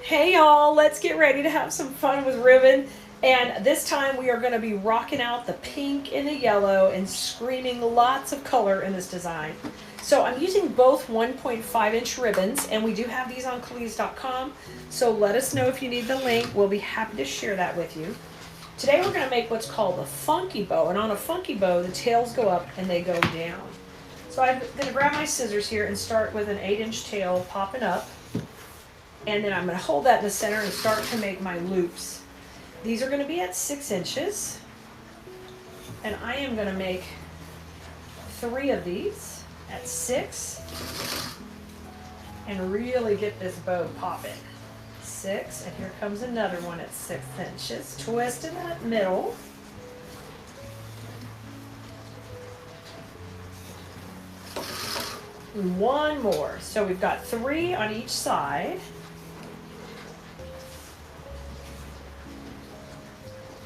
Hey y'all, let's get ready to have some fun with ribbon. And this time we are going to be rocking out the pink and the yellow and screaming lots of color in this design. So I'm using both 1.5-inch ribbons, and we do have these on Keleas.com. So let us know if you need the link. We'll be happy to share that with you. Today we're going to make what's called a funky bow. And on a funky bow, the tails go up and they go down. So I'm going to grab my scissors here and start with an 8-inch tail popping up. And then I'm going to hold that in the center and start to make my loops. These are going to be at 6 inches. And I am going to make 3 of these at 6. And really get this bow popping. 6, and here comes another one at 6 inches. Twist in that middle. And one more. So we've got 3 on each side.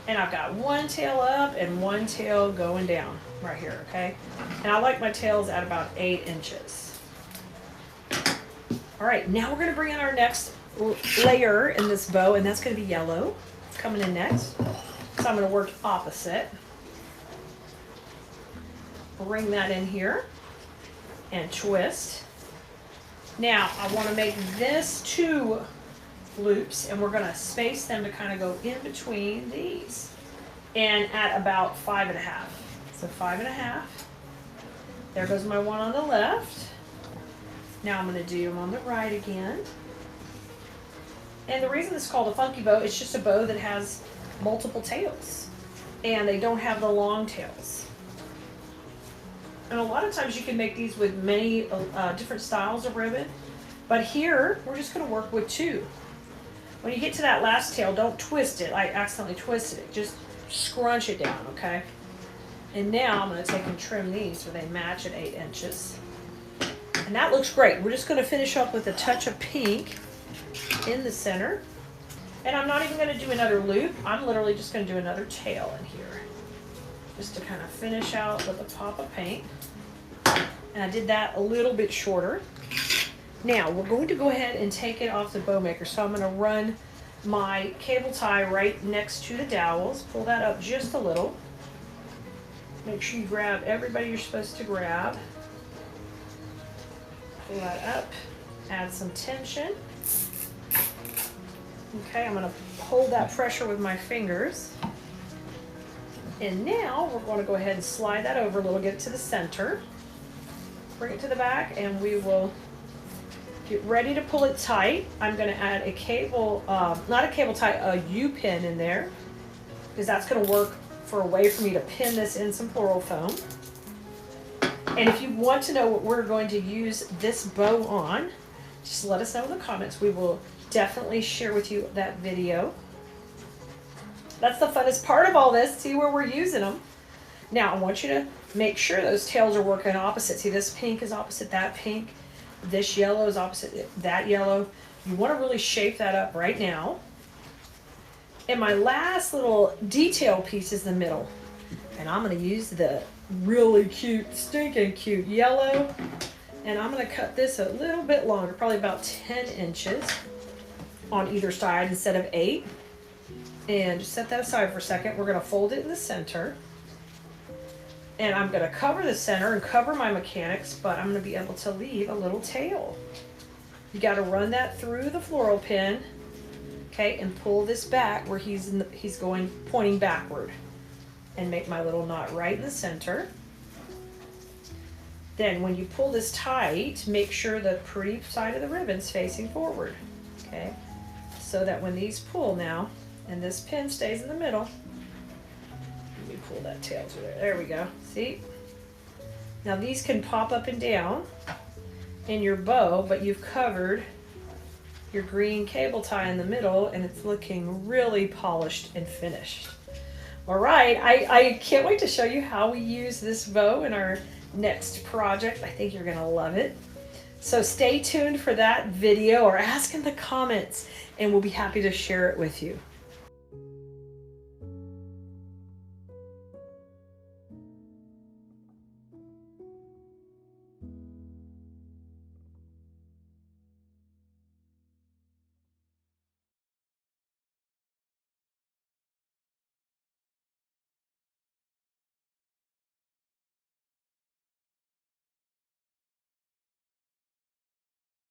And I've got one tail up and one tail going down right here, okay? And I like my tails at about 8 inches. All right, now we're gonna bring in our next layer in this bow, and that's gonna be yellow. It's coming in next. So I'm gonna work opposite. Bring that in here and twist. Now I wanna make this 2 loops, and we're going to space them to kind of go in between these and at about 5.5. So 5.5. There goes my one on the left. Now I'm going to do them on the right again. And the reason it's called a funky bow, it's just a bow that has multiple tails, and they don't have the long tails. And a lot of times you can make these with many different styles of ribbon, but here we're just going to work with 2. When you get to that last tail, don't twist it. I accidentally twisted it. Just scrunch it down, okay? And now I'm going to take and trim these so they match at 8 inches. And that looks great. We're just going to finish up with a touch of pink in the center. And I'm not even going to do another loop. I'm literally just going to do another tail in here, just to kind of finish out with a pop of paint. And I did that a little bit shorter. Now we're going to go ahead and take it off the bow maker. So I'm going to run my cable tie right next to the dowels. Pull that up just a little. Make sure you grab everybody you're supposed to grab. Pull that up. Add some tension. Okay, I'm going to hold that pressure with my fingers. And now we're going to go ahead and slide that over a little, get it to the center. Bring it to the back, and we will get ready to pull it tight. I'm going to add a cable, not a cable tie, a U-pin in there, because that's going to work for a way for me to pin this in some floral foam. And if you want to know what we're going to use this bow on, just let us know in the comments. We will definitely share with you that video. That's the funnest part of all this, see where we're using them. Now I want you to make sure those tails are working opposite. See, this pink is opposite that pink. This yellow is opposite that yellow. You want to really shape that up right now. And my last little detail piece is the middle. And I'm going to use the really cute, stinking cute yellow. And I'm going to cut this a little bit longer, probably about 10 inches on either side instead of 8. And just set that aside for a second. We're going to fold it in the center. And I'm going to cover the center and cover my mechanics, but I'm going to be able to leave a little tail. You got to run that through the floral pin, okay, and pull this back where he's pointing backward, and make my little knot right in the center. Then when you pull this tight, make sure the pretty side of the ribbon's facing forward, okay, so that when these pull now, and this pin stays in the middle. Pull that tail through there. There we go. See? Now these can pop up and down in your bow, but you've covered your green cable tie in the middle, and it's looking really polished and finished. All right, I can't wait to show you how we use this bow in our next project. I think you're gonna love it. So stay tuned for that video, or ask in the comments, and we'll be happy to share it with you.